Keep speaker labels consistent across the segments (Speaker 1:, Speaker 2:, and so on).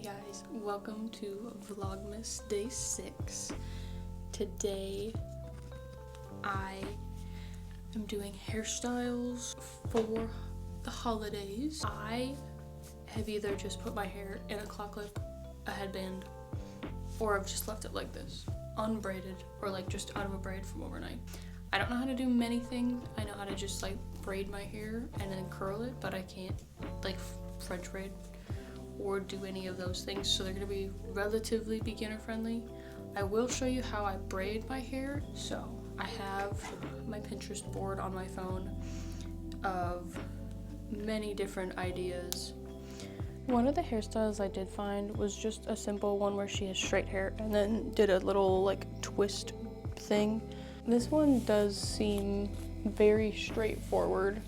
Speaker 1: guys, welcome to Vlogmas Day 6. Today I am doing hairstyles for the holidays. I have either just put my hair in a claw clip, a headband, or I've just left it like this, unbraided, or like just out of a braid from overnight. I don't know how to do many things. I know how to just like braid my hair and then curl it, but I can't like French braid or do any of those things, so they're gonna be relatively beginner friendly. I will show you how I braid my hair. So I have my Pinterest board on my phone of many different ideas. One of the hairstyles I did find was just a simple one where she has straight hair and then did a little like twist thing. This one does seem very straightforward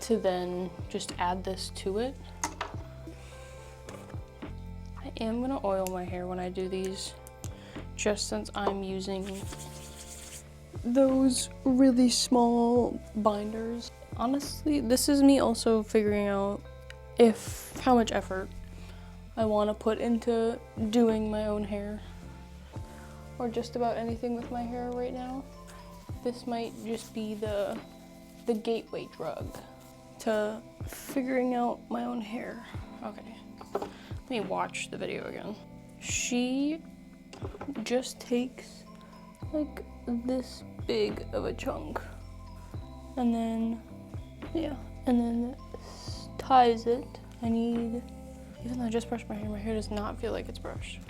Speaker 1: to then just add this to it. I am gonna oil my hair when I do these, just since I'm using those really small binders. Honestly, this is me also figuring out how much effort I want to put into doing my own hair, or just about anything with my hair right now. This might just be the gateway drug to figuring out my own hair. Okay. Let me watch the video again. She just takes like this big of a chunk and then, yeah, and then ties it. Even though I just brushed my hair does not feel like it's brushed.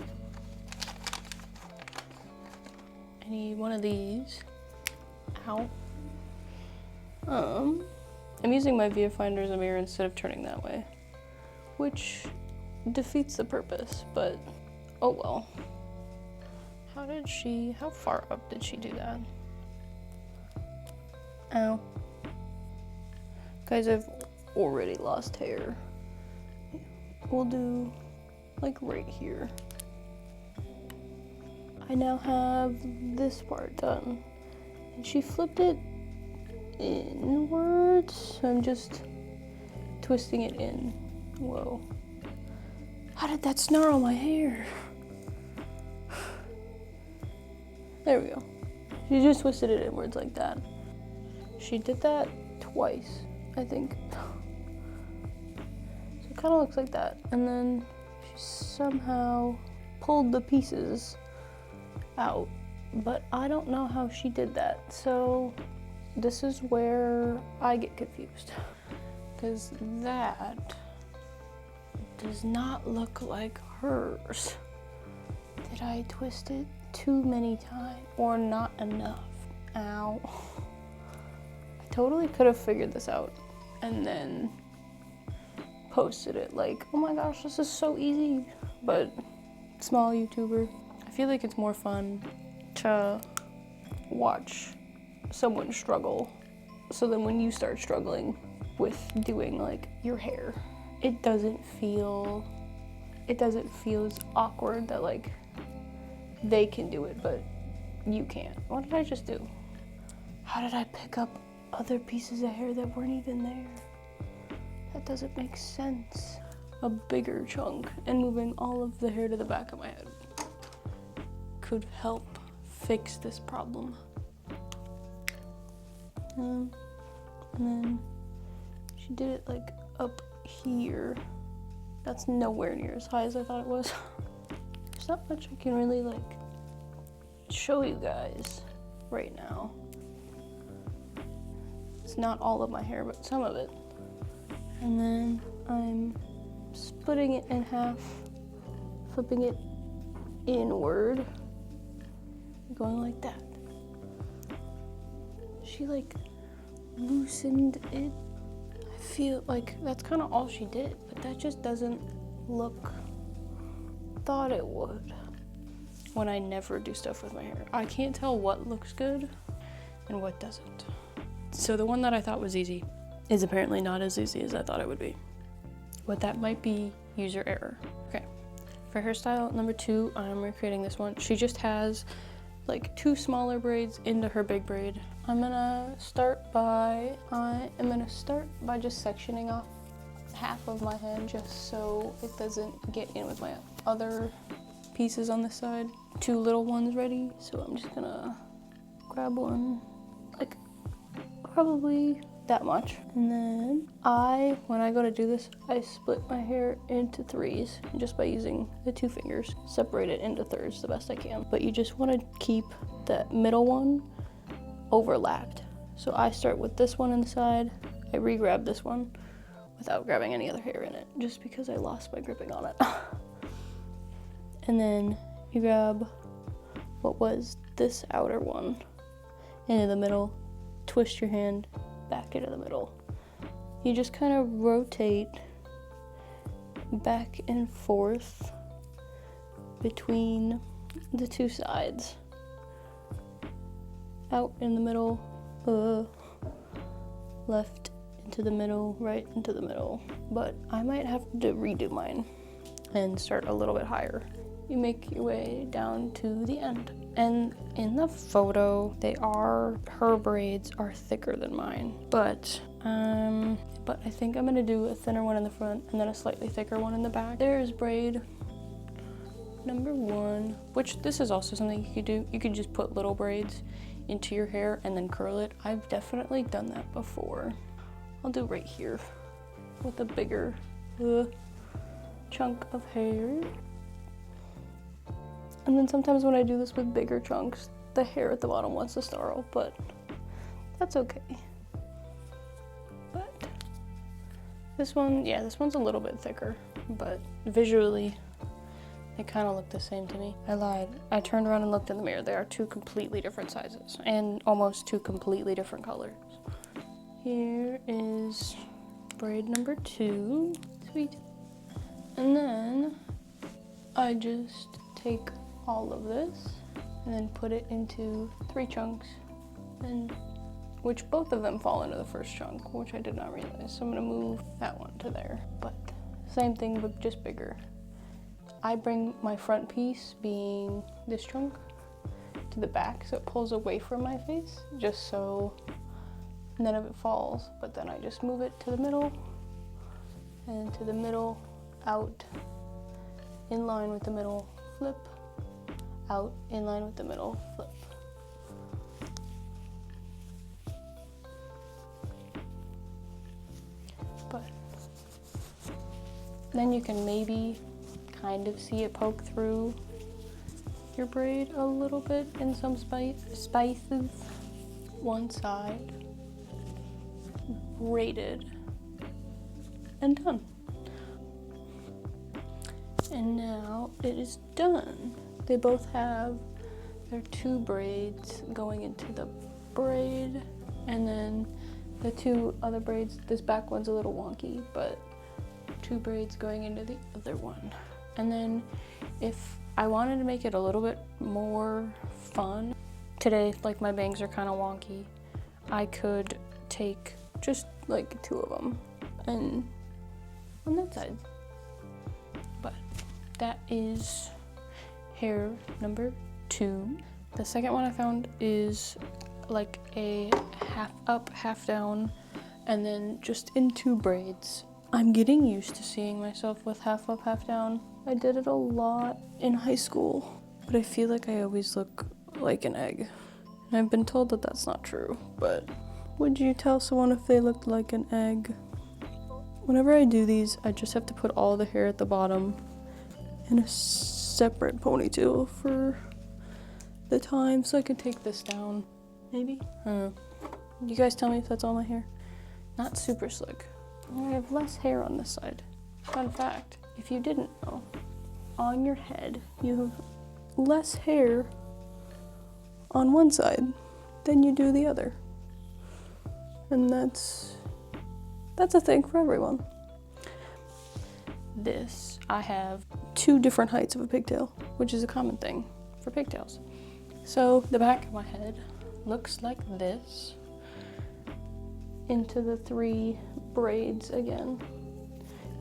Speaker 1: I need one of these. Ow. I'm using my viewfinder as a mirror instead of turning that way, which defeats the purpose, but oh well. How far up did she do that? Ow. Guys, I've already lost hair. We'll do like right here. I now have this part done. And she flipped it inwards. I'm just twisting it in. Whoa. How did that snarl my hair? There we go. She just twisted it inwards like that. She did that twice, I think. So it kind of looks like that. And then she somehow pulled the pieces out, but I don't know how she did that. So this is where I get confused, because that does not look like hers. Did I twist it too many times or not enough? Ow. I totally could have figured this out and then posted it like, oh my gosh, this is so easy. But small YouTuber. I feel like it's more fun to watch someone struggle, so then when you start struggling with doing like your hair, it doesn't feel as awkward that like they can do it but you can't. What did I just do? How did I pick up other pieces of hair that weren't even there? That doesn't make sense. A bigger chunk and moving all of the hair to the back of my head could help fix this problem. And then she did it like up here. That's nowhere near as high as I thought it was. There's not much I can really like show you guys right now. It's not all of my hair, but some of it. And then I'm splitting it in half, flipping it inward, going like that. She like loosened it. I feel like that's kind of all she did, but that just doesn't look, thought it would. When I never do stuff with my hair, I can't tell what looks good and what doesn't. So the one that I thought was easy is apparently not as easy as I thought it would be. But that might be user error. Okay, for hairstyle number 2, I'm recreating this one. She just has like 2 smaller braids into her big braid. I'm gonna start by just sectioning off half of my head just so it doesn't get in with my other pieces on this side. 2 little ones ready, so I'm just gonna grab one, like probably that much. And then when I go to do this, I split my hair into 3s just by using the 2 fingers, separate it into 3rds the best I can. But you just want to keep the middle one overlapped. So I start with this one in the side, I re-grab this one without grabbing any other hair in it, just because I lost my gripping on it. And then you grab what was this outer one into the middle, twist your hand back into the middle. You just kind of rotate back and forth between the 2 sides. Out in the middle, left into the middle, right into the middle. But I might have to redo mine and start a little bit higher. You make your way down to the end. And in the photo, her braids are thicker than mine. But I think I'm gonna do a thinner one in the front and then a slightly thicker one in the back. There's braid number 1, which this is also something you could do. You could just put little braids into your hair and then curl it. I've definitely done that before. I'll do right here with a bigger chunk of hair. And then sometimes when I do this with bigger chunks, the hair at the bottom wants to snarl, but that's okay. But this one's a little bit thicker, but visually, they kind of look the same to me. I lied. I turned around and looked in the mirror. They are 2 completely different sizes and almost 2 completely different colors. Here is braid number 2. Sweet. And then I just take all of this and then put it into 3 chunks, and which both of them fall into the first chunk, which I did not realize. So I'm gonna move that one to there, but same thing, but just bigger. I bring my front piece, being this chunk, to the back so it pulls away from my face, just so none of it falls. But then I just move it to the middle, and to the middle, out, in line with the middle, flip, out, in line with the middle, flip. But then you can maybe kind of see it poke through your braid a little bit in some spices. One side braided and done. And now it is done. They both have their 2 braids going into the braid, and then the 2 other braids, this back one's a little wonky, but 2 braids going into the other one. And then if I wanted to make it a little bit more fun, today, like my bangs are kind of wonky, I could take just like 2 of them and on that side. But that is hair number 2. The second one I found is like a half up, half down, and then just in 2 braids. I'm getting used to seeing myself with half up, half down. I did it a lot in high school, but I feel like I always look like an egg. And I've been told that that's not true, but would you tell someone if they looked like an egg? Whenever I do these, I just have to put all the hair at the bottom in a separate ponytail for the time, so I can take this down, maybe? I don't know. You guys tell me if that's all my hair. Not super slick. I have less hair on this side. Fun fact, if you didn't know, on your head, you have less hair on one side than you do the other. And that's a thing for everyone. This, I have 2 different heights of a pigtail, which is a common thing for pigtails. So the back of my head looks like this, into the 3 braids again,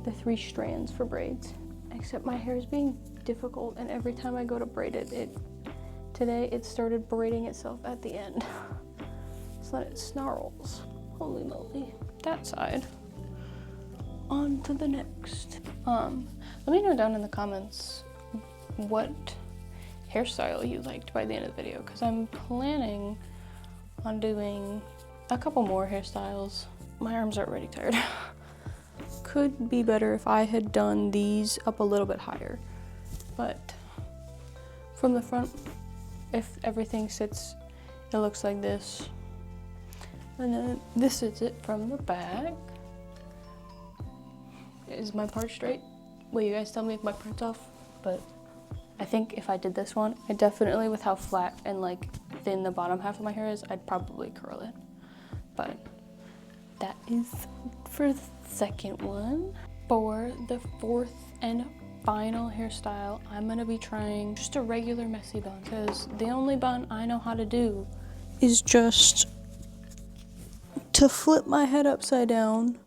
Speaker 1: the 3 strands for braids, except my hair is being difficult, and every time I go to braid it, today it started braiding itself at the end so that it snarls. Holy moly. That side on to the next. Let me know down in the comments what hairstyle you liked by the end of the video, because I'm planning on doing a couple more hairstyles. My arms are already tired. Could be better if I had done these up a little bit higher, but from the front, if everything sits, it looks like this. And then this is it from the back. Is my part straight? Will you guys tell me if my part's off? But I think if I did this one, I definitely, with how flat and like thin the bottom half of my hair is, I'd probably curl it. But that is for the second one. For the fourth and final hairstyle, I'm gonna be trying just a regular messy bun, because the only bun I know how to do is just to flip my head upside down,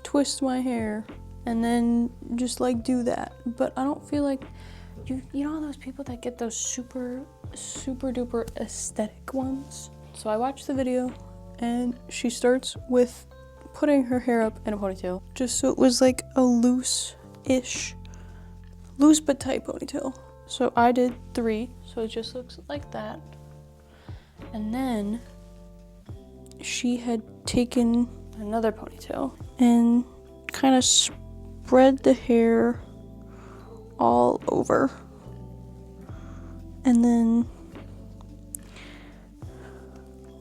Speaker 1: twist my hair, and then just like do that. But I don't feel like, you know those people that get those super duper aesthetic ones? So I watched the video and she starts with putting her hair up in a ponytail, just so it was like a loose but tight ponytail. So I did 3, so it just looks like that. And then she had taken another ponytail and kind of spread the hair all over, and then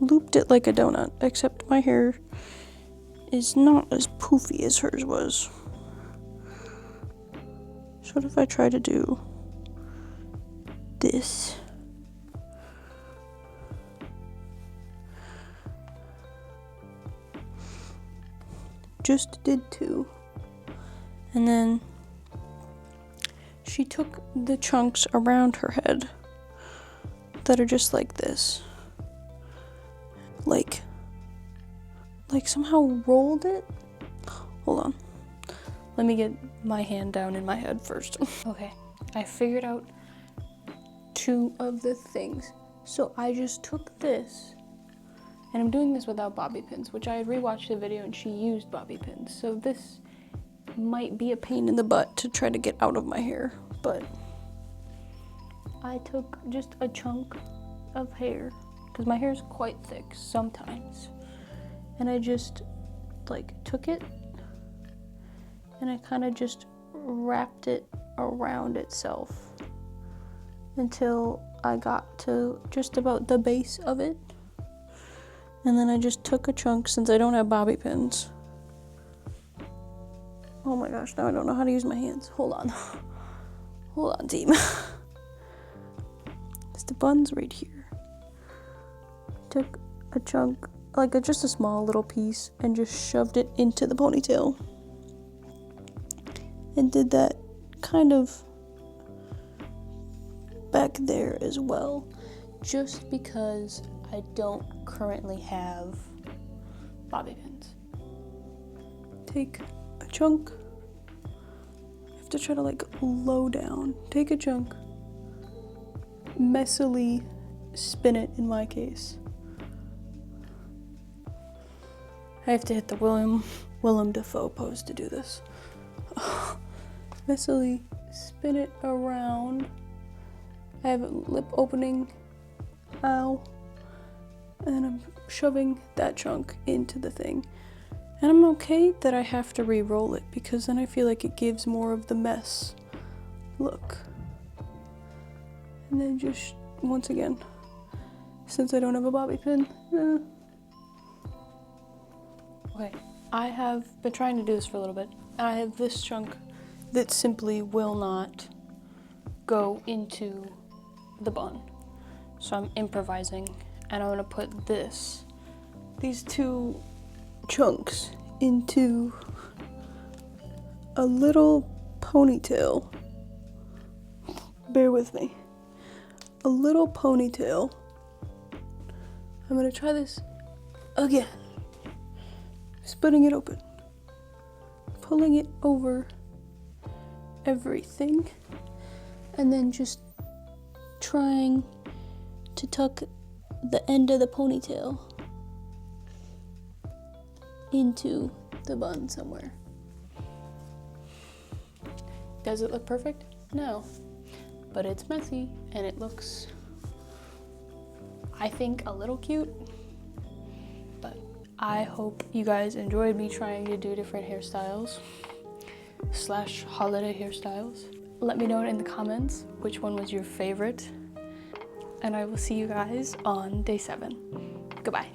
Speaker 1: looped it like a donut, except my hair is not as poofy as hers was. So what if I try to do this? Just did 2. And then she took the chunks around her head that are just like this. Like somehow rolled it. Hold on. Let me get my hand down in my head first. Okay, I figured out 2 of the things. So I just took this, and I'm doing this without bobby pins, which I had rewatched the video and she used bobby pins. So this might be a pain in the butt to try to get out of my hair, but I took just a chunk of hair, because my hair is quite thick sometimes, and I just like took it and I kind of just wrapped it around itself until I got to just about the base of it. And then I just took a chunk, since I don't have bobby pins. Oh my gosh, now I don't know how to use my hands. Hold on. Hold on, team. It's the buns right here. Took a chunk, like just a small little piece, and just shoved it into the ponytail. And did that kind of back there as well, just because I don't currently have bobby pins. Take a chunk. I have to try to like low down. Take a chunk, messily spin it in my case. I have to hit the Willem Dafoe pose to do this. Messily spin it around. I have a lip opening. Ow. And I'm shoving that chunk into the thing. And I'm okay that I have to re-roll it, because then I feel like it gives more of the mess look. And then just, once again, since I don't have a bobby pin, okay, I have been trying to do this for a little bit. I have this chunk that simply will not go into the bun. So I'm improvising, and I'm gonna put these 2 chunks into a little ponytail. Bear with me. A little ponytail. I'm gonna try this again. Splitting it open. Pulling it over everything. And then just trying to tuck the end of the ponytail into the bun somewhere. Does it look perfect? No. But it's messy and it looks, I think, a little cute. But I hope you guys enjoyed me trying to do different hairstyles / holiday hairstyles. Let me know in the comments which one was your favorite. And I will see you guys on day 7. Goodbye.